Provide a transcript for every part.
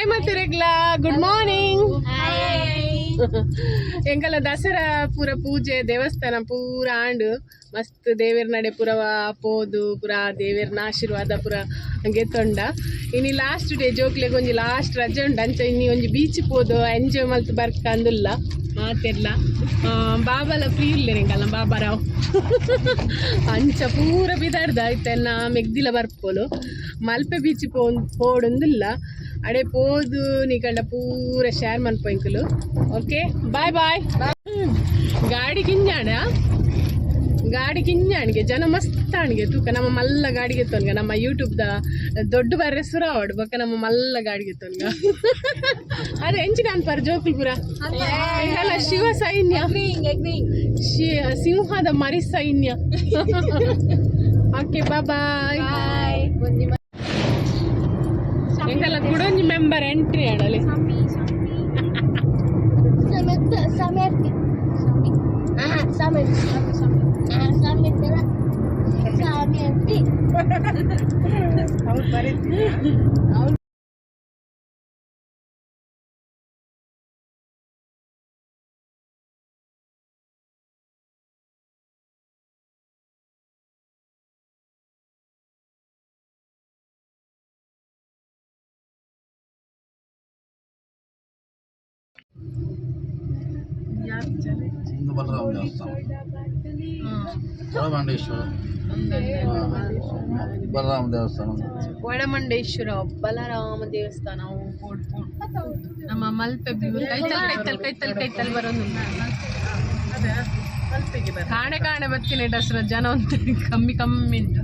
Hi ಮತ್ತೆ ರೆಗ್ಲಾ good morning. ಎಂಕಲ್ಲ Dasara ಪೂರ ಪೂಜೆ ದೇವಸ್ಥಾನ ಪೂರ ಆಂಡ್ ಮಸ್ತ್ ದೇವೇರ್ ನಡೆ ಪೂರ ಪೋದು ಪೂರ ದೇವೇರ್ನ ಆಶೀರ್ವಾದ ಪೂರ ಗೆತ್ತೊಂಡ ಇನ್ನು ಲಾಸ್ಟ್ ಡೇ ಜೋಕ್ಲೆಗ್ ಒಂಜಿ ಲಾಸ್ಟ್ ರಜೆ ಉಂಡು ಅಂಚ ಇನ್ನಿ ಒಂಜಿ ಬೀಚ್ ಪೋದು ಎಂಜಾಯ್ ಮಲ್ತು ಬರ್ಕ ಅಂದುಲ್ಲ ಮಾತೆರ್ಲ ಬಾಬಲ ಫ್ರೀ ಇಲ್ಲೆ ನಿಂಕಲ್ಲ ಬಾಬಾರಾವ್ ಅಂಚ ಪೂರ ಬಿದಾಡ್ದ ಆಯ್ತೆನ್ನ ಮೆಗ್ದಿಲ ಬರ್ಪೋಲು ಮಲ್ಪೆ ಬೀಚ್ ಪೋಡೊಂದಿಲ್ಲ ಅಡೆ ಪೋದು ನೀಕಂಡ ಪೂರ ಶೇರ್ ಮನ್ಪೊಂಕಲು. ಓಕೆ ಬಾಯ್ ಬಾಯ್. ಗಾಡಿ ಕಿಂಜಾಣಿಗೆ ಜನ ಮಸ್ತ್ ಆಣಿಗೆ ತೂಕ ನಮ್ಮ ಮಲ್ಲ ಗಾಡಿಗೆ ತೊನ್ಗ ನಮ್ಮ ಯೂಟ್ಯೂಬ್ದ ದೊಡ್ಡ ಬರ್ರೆ ಸುರಾವಡ್ ಬೊಕ್ಕ ನಮ್ಮ ಮಲ್ಲ ಗಾಡಿಗೆ ತೊನ್ಗ ಅದೇ ಎಂಚಿನ ಅನ್ಪಾರ ಜೋಕುಲ್ ಪುರ ಎಲ್ಲ ಶಿವ ಸೈನ್ಯ ಸಿಂಹದ ಮರಿ ಸೈನ್ಯ. Okay bye. ಎಂಕಲ್ಲ ಕುಡೊಂಜಿ ಮೆಂಬರ್ ಎಂಟ್ರಿ ಆಡಲಿ ಒಳಮಂಡೇಶ್ವರ ಬಲರಾಮ ದೇವಸ್ಥಾನ ನಮ್ಮ ಮಲ್ಪೆ ಕೈತಲ್ ಬರೋದು ಕಾಣೆ ಬರ್ತೀನಿ ದಸರ ಜನ ಅಂತ ಕಮ್ಮಿ ಉಂಟು.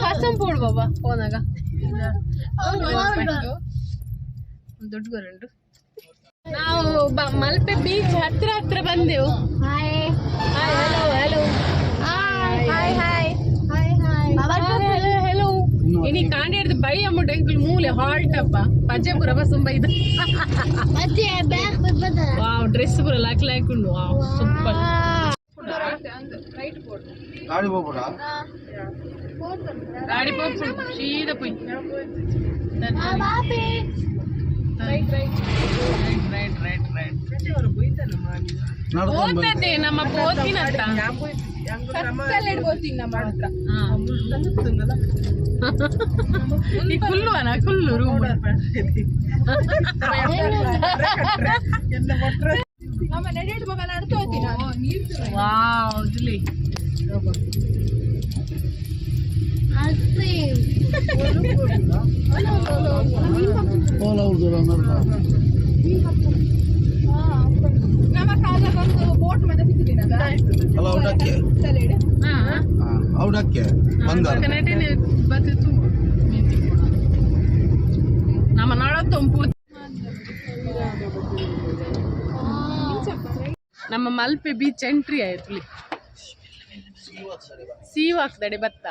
ಹಸಂ ಪೋಡು ಬಾಬಾ ಫೋನಾಗ ದೊಡ್ಡ ಬರಂಡು ನಾವು ಮಲ್ಪೆ ಬೀಚ್ ಹತ್ರ ಬಂದೆವು. ಹೆಲೋ ಇನಿ ಕಾಂಡೆ ಹಿಡ್ದು ಬೈ ಅಮ್ಮು ಎಂಕುಲ್ ಮೂಲೆ ಹಾಲ್ಟ್ ಅಪ್ಪ ಪಜ್ಜೆ ಪುರ ಬಸುಂಬ ಇದು ವಾವ್ ಡ್ರೆಸ್ ಪುರ ಲಾಕ್ ಉಂಡು ವಾವ್ ಸೂಪರ್. ಗಾಡಿ ಪೋಪು ಸೀದಾ ಪುಯ್ ಹೋಗ್ತದೆ ನಮ್ಮ ಪೋತಿನಂತ ಕುಲ್ಲು ರೂಮ್ ವಾವ್ಲಿ ನಮ್ಮ ನಳತ್ತೊಂಪು ನಮ್ಮ ಮಲ್ಪೆ ಬೀಚ್ ಎಂಟ್ರಿ ಆಯ್ತು ಸೀವಾಕ್ದಡೆ ಬತ್ತ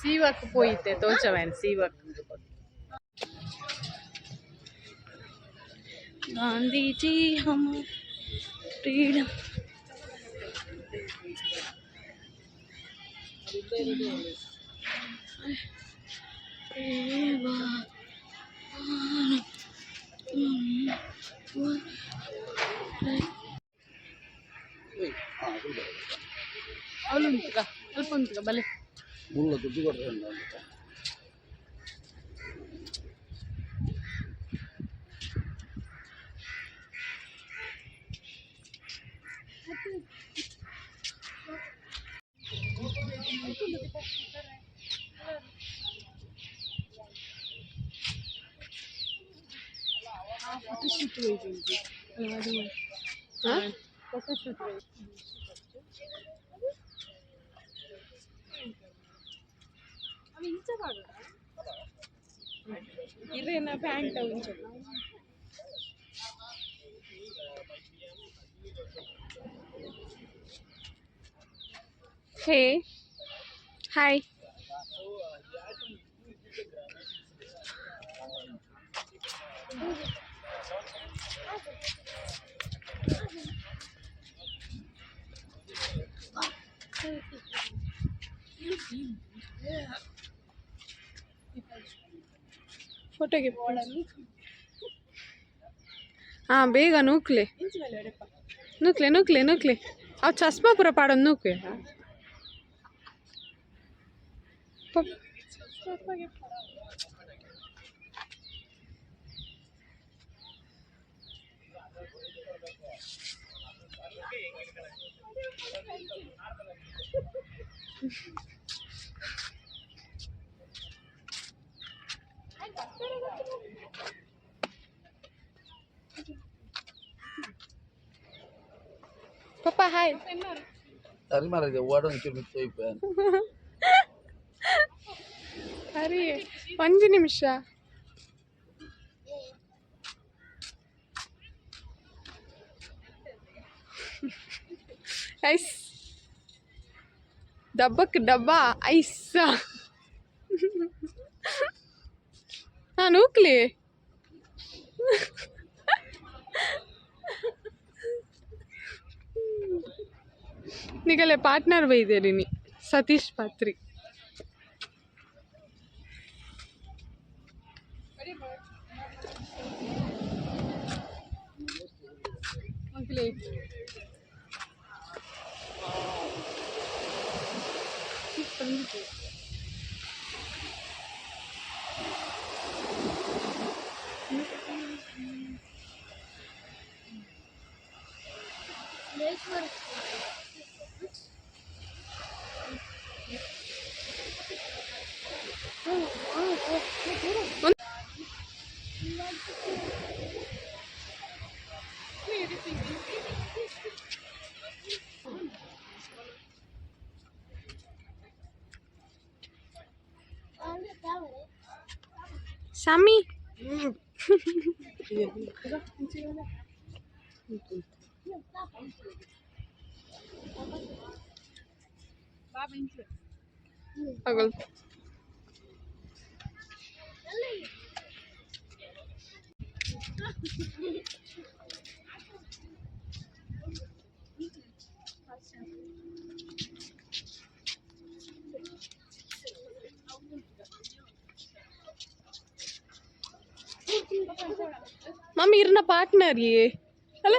ಸೀವಕ್ ಪೋಯಿತ್ತೆ ತೋಚವೇನ್ ಸೀವಕ್ ಗಾಂಧೀಜಿ ಹಮ್ ಫ್ರೀಡಮ್ ಅವಳುಂಟುಗ ಸ್ವಲ್ಪ ಉಂಟುಗ ಬಲೆ ఇదేనా ప్యాంట్ ఉంచు. హే హాయ్ ಫೋಟೋಗೆ ಹಾಂ ಬೇಗ ನೂಕ್ಲೆ ನೂಕ್ಲೆ ನೂಕ್ಲೆ ನೂಕ್ಲೆ ಅವು ಚಸ್ಮಾ ಪೂರ ಪಾಡೋದು ನೂಕ್ಲೆ Papa, hi. Tari mara dia wadon cumi toipan. Hari, 1 ನಿಮಿಷ. ಐಸ್ ಡಬ್ಬಕ್ಕೆ ಡಬ್ಬ ಐಸ್ ನಾನು ಹೋಗ್ಲಿ ನಿಗಲೆ ಪಾರ್ಟ್ನರ್ ಬೈದೇರಿ ನೀ ಸತೀಶ್ ಪಾತ್ರಿ ಹೋಗ್ಲಿ Sami. Agol. मम्मी इरना पार्टनर ये अले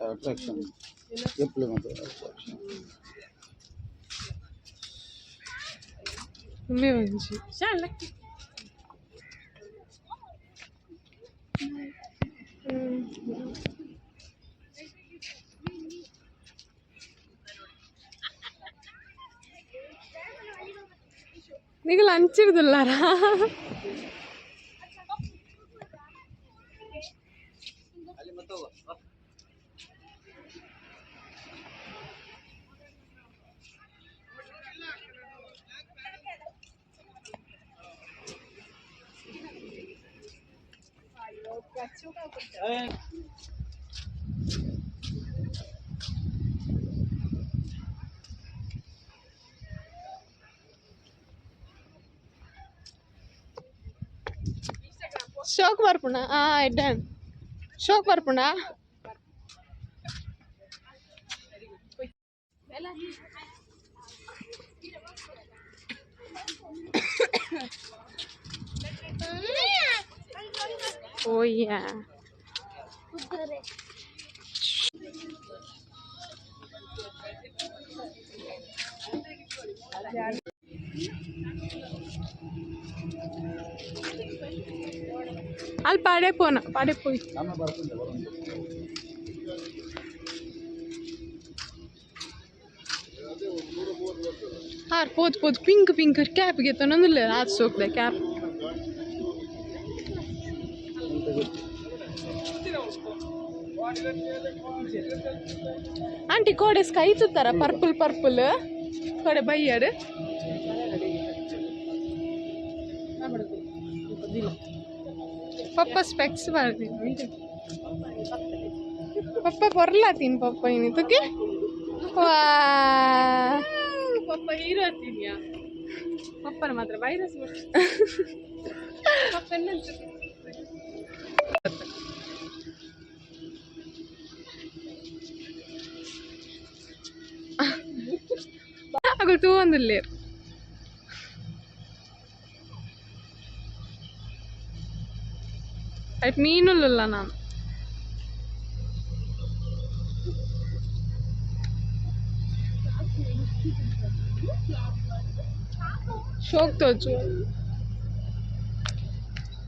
Attraction. Implement attraction. Mummy bungee चल നിങ്ങൾ അഞ്ചിരുന്നുള്ളാരാ शौक ಬರ್ಪುಣ done ಶೋಕ್ ಬರ್ಪುಣ Oh yeah. Malpe pade poi. Nama barakunde varunde. Har pod pink cap घेतो ना तुला आज सोकदा cap. आंटी कोडेस काहीच उतारा पर्पल कोडे बయ్యాడు पप्पा स्पेक्स वाली पप्पा porla tin papa ini tuh ke wah papa hero tin ya papa matra virus papa nanti aku tuh andule at meenulla nan shock to chu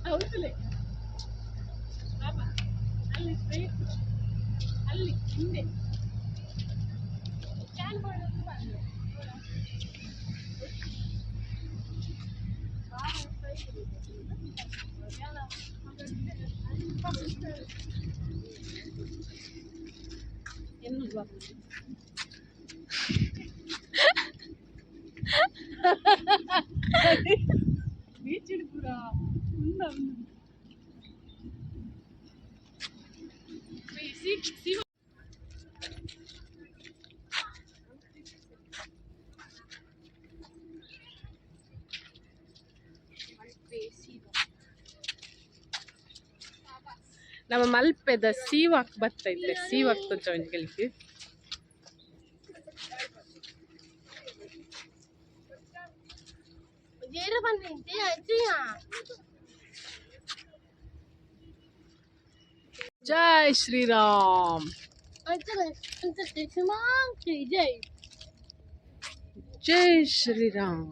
avutale baba alli straight alli inde can board bandu beachidpura unda see ನಮ್ಮ ಮಲ್ಪೆದ ಸೀವಾಕ್ ಬರ್ತೈತೆ ಸೀವಾಕ್ join ಕಲಿಕೆ जय श्री राम जय Shri Ram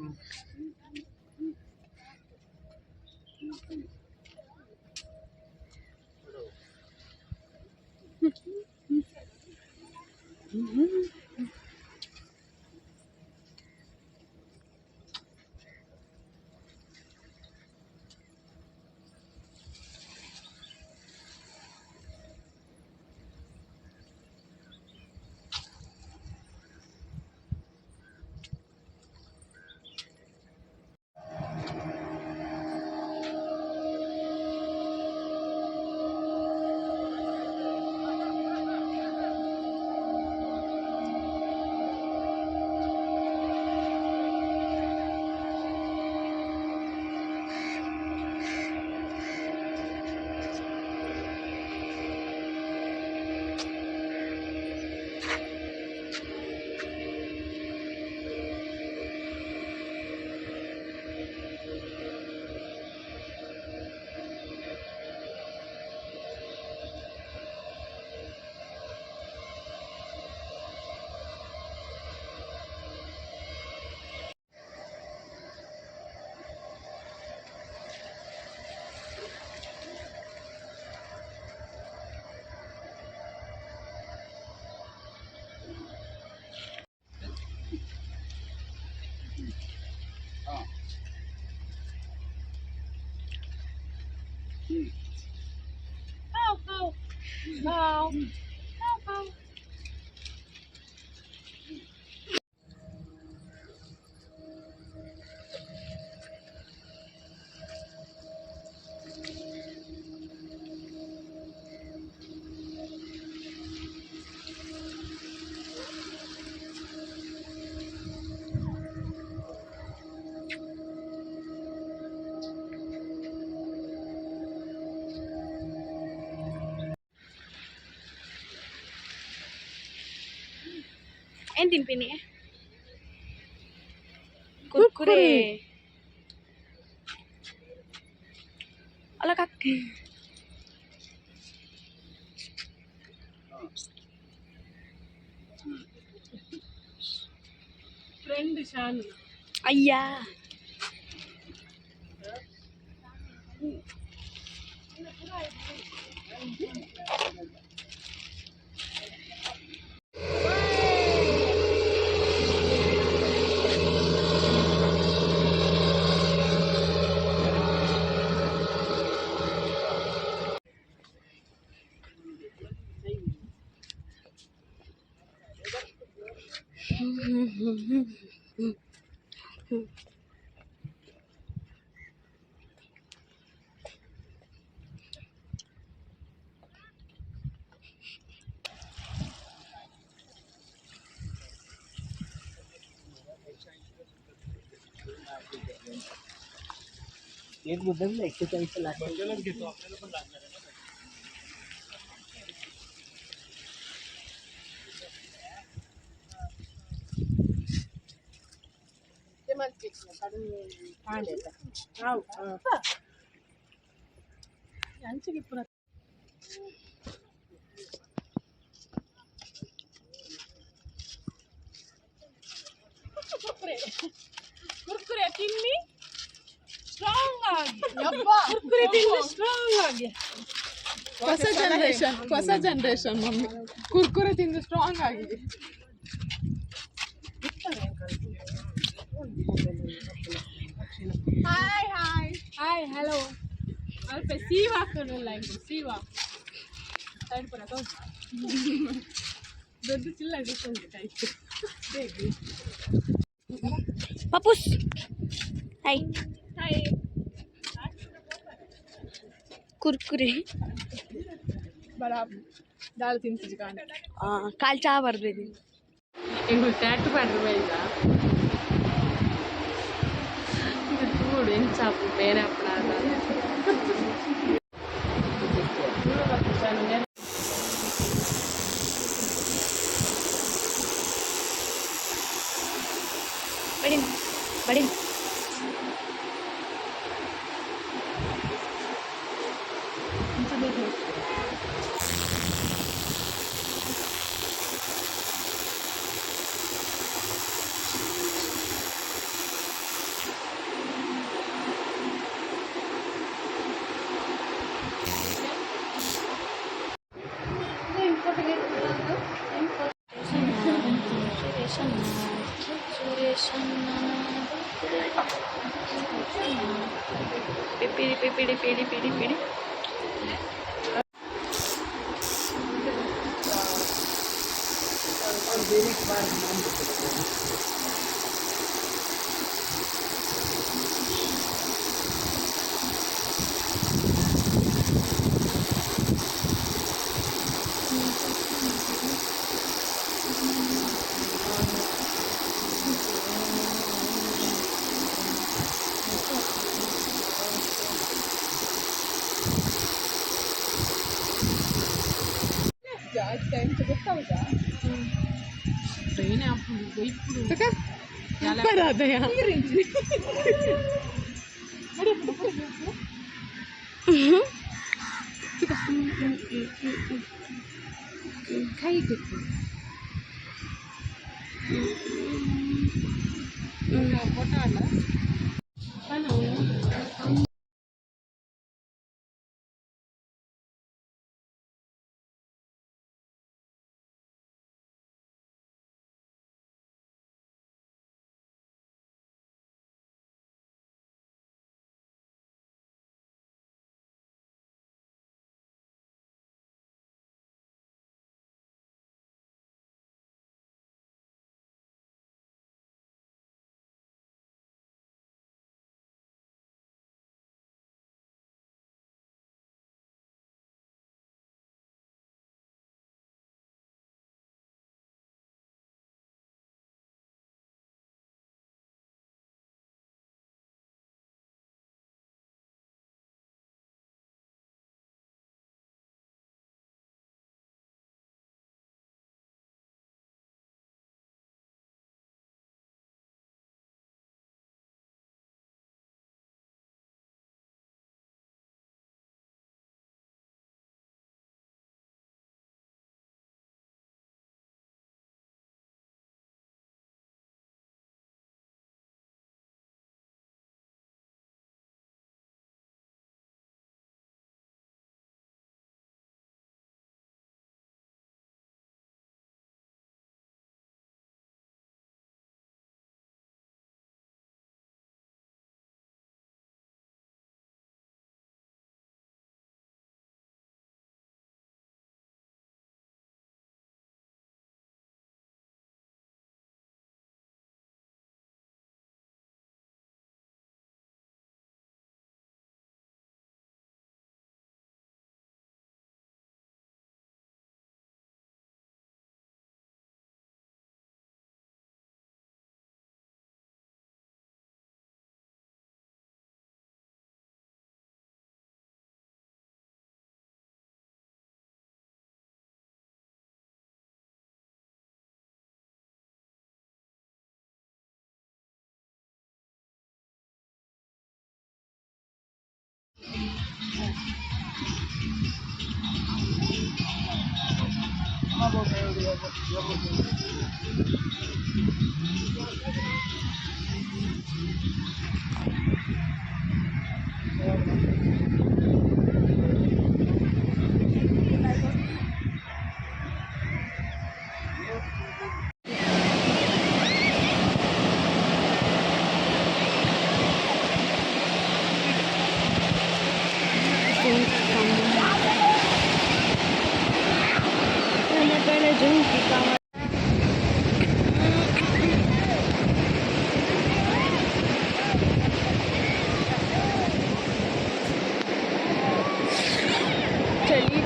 How? ఏం తినిపిని కుర్కురే అలా కక్కి friend షాను అయ్యా एक मुद्दा एक्सरसाइज लागतो. ते म्हणते काढून पाण्याचा आव यांचे की पुन्हा ಕುರ್ಕುರೆ ಕುರ್ಕುರೆ ತಿನ್ನಿ ಸ್ಟ್ರಾಂಗ್ ಆಗಿ ಕುರ್ಕುರೆ ತಿನ್ನಿ ಸ್ಟ್ರಾಂಗ್ ಆಗಿ ಹೊಸ ಜನರೇಷನ್ ಮಮ್ಮಿ ಕುರ್ಕುರೆ ತಿಂದು ಸ್ಟ್ರಾಂಗ್ ಆಗಿದೆ. ಹಾಯ್ ಹಾಯ್ ಹಾಯ್ ಹಲೋ ಅಲ್ಪ ಸೀವಾ ಹಾಕೋಣಲ್ಲ ಇದು ಸೀವಾ ಸೈಡ್ ಪುರ ದೊಡ್ಡ ಚಿಲ್ಲ ಆಯ್ತು ಪಪುಸ್ ಹಾಯ್ ಹಾಯ್ ಕುರ್ಕುರೆ ಬರ ದಾಲ್ ತಿಂತಿದ್ದು ಕಾಣ ಕಾಲ್ ಚಾ ಬರ್ಬೇಕು ಎಂಗು ಟ್ಯಾಟು ಮಾಡ್ರೆ ಇಲ್ಲ ಇದು ತೂಡು ಏನು ಚಾಪು ಬೇರೆ ಹಪ್ಪಳ ಬಡಿ ಬಡಿ ಪಿಡಿ ಪಿಡಿ ಪಿಡಿ ಪಿಡಿ ಪಿಡಿ ట్రైన్ అప్పుడు ఇప్పుడు పరాదయా चली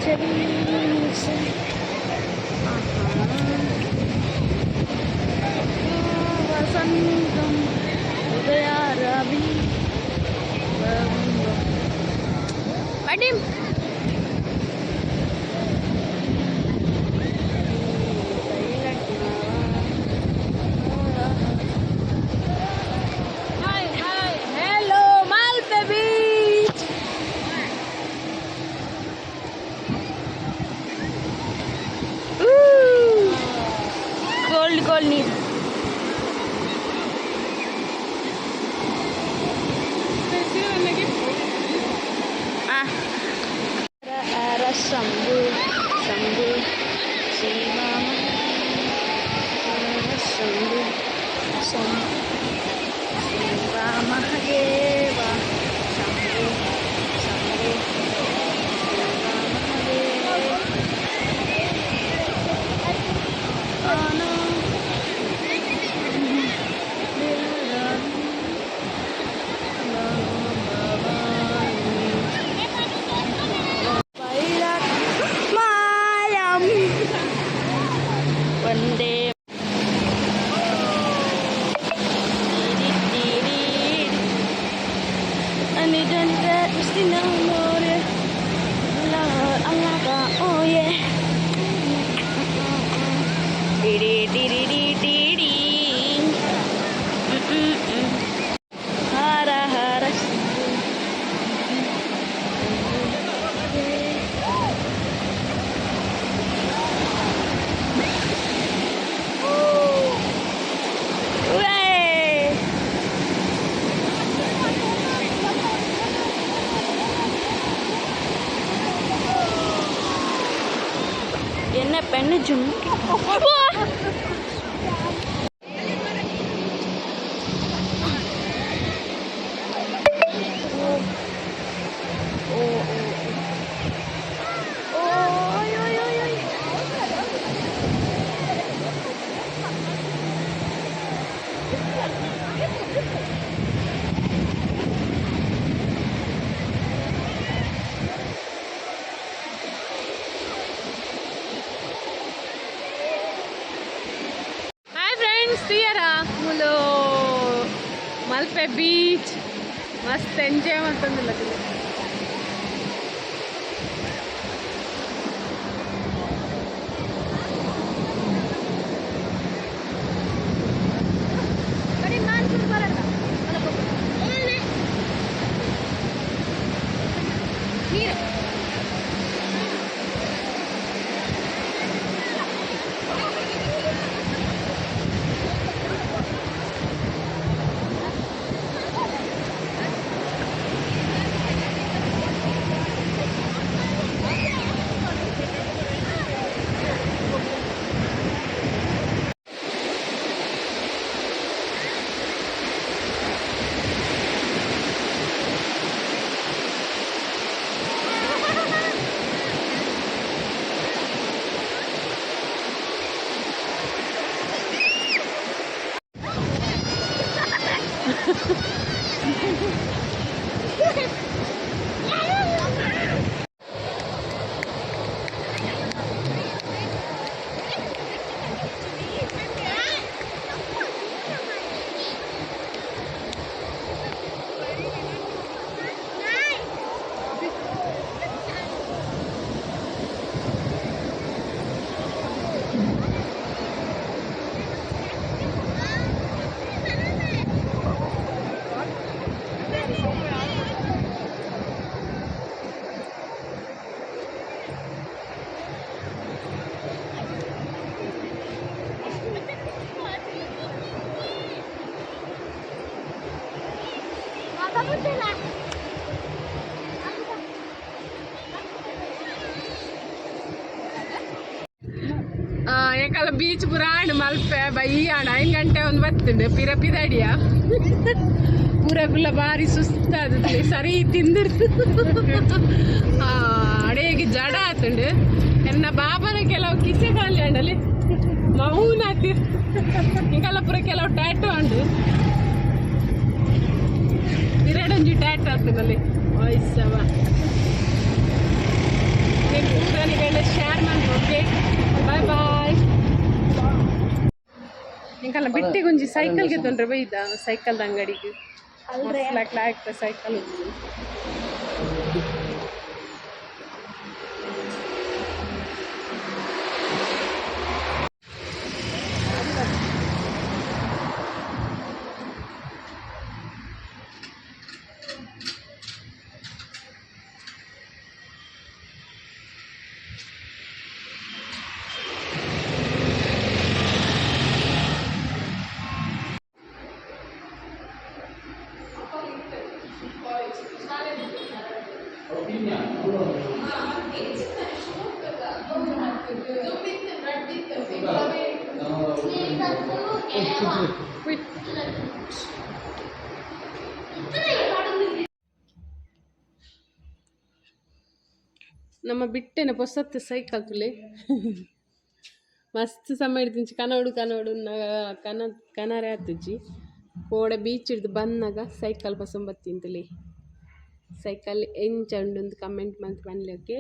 चली वसंतम उदयारवि Vadim. Hi, hi, hello, Malpe Beach. Cold need. Sambu, Sambu, Sivama, Sambu, Sivama, Deva, Sambu, Sambu, Sivama, oh no. One day. Anita, Christina, Lord, Alaga, oh yeah. Dee dee dee dee dee dee. Hara hara. என்ன பெண்ணு ஜும்கி తీయరా ములో మల్పే beach మస్త్ enjoy అవుతుంది లగ్న ಏಕಲ್ಲ beach ಪುರಾಣ ಮಲ್ಪೆ ಬೈಯಾಣ ಹಿಂಗಂಟೆ ಒಂದು ಬತ್ತುಂಡು ಪಿರ ಪಿದಡಿಯ ಪೂರ ಪುಲ್ಲ ಬಾರಿ ಸುಸ್ತಾದತ್ಲಿ ಸರಿ ತಿಂದಿರ್ತು ಅಡೆಗೆ ಜಡ ಆತುಂಡು ಎನ್ನ ಬಾಬನ ಕೆಲವು ಕಿಸೆ ಖಾಲಿ ಅಂಡಲ್ಲಿ ಮೌನ ಆತಿರ್ತು ಹಿಂಗೆಲ್ಲ ಪೂರ ಕೆಲವು ಟ್ಯಾಟು ಅಂಡು ಪಿರಡೊಂಜಿ ಟ್ಯಾಟು ಆತನಲ್ಲಿ ವಯಸ್ಸವ ಪೂರನಿಗೆಲ್ಲ ಶೇರ್ ಮಾಡಿ ಓಕೆ ಬಾಯ್ ಬಾಯ್ ಇಂಕಲ್ಲ ಬಿಟ್ಟಿ ಗುಂಜಿ ಸೈಕಲ್ಗೆ ತೊಂದ್ರೆ ಬೈದ ಸೈಕಲ್ ಅಂಗಡಿಗೆ ಆಗ್ತದೆ ಸೈಕಲ್ ನಮ್ಮ ಬಿಟ್ಟೆನ ಪೊಸತ್ತು ಸೈಕಲ್ ತುಲೆ ಮಸ್ತ್ ಸಮಯ ಹಿಡ್ತಿಂಚಿ ಕನೋಡು ಕನರೆ ಆತುಜಿ ಓಡೆ ಬೀಚ್ ಹಿಡ್ದು ಬಂದಾಗ ಸೈಕಲ್ ಪಸಂಬತ್ತಿಂತಲಿ ಸೈಕಲ್ ಎಂಚ ಉಂಡು ಕಮೆಂಟ್ ಮಂತ್ ಬನ್ಲಿ ಓಕೆ.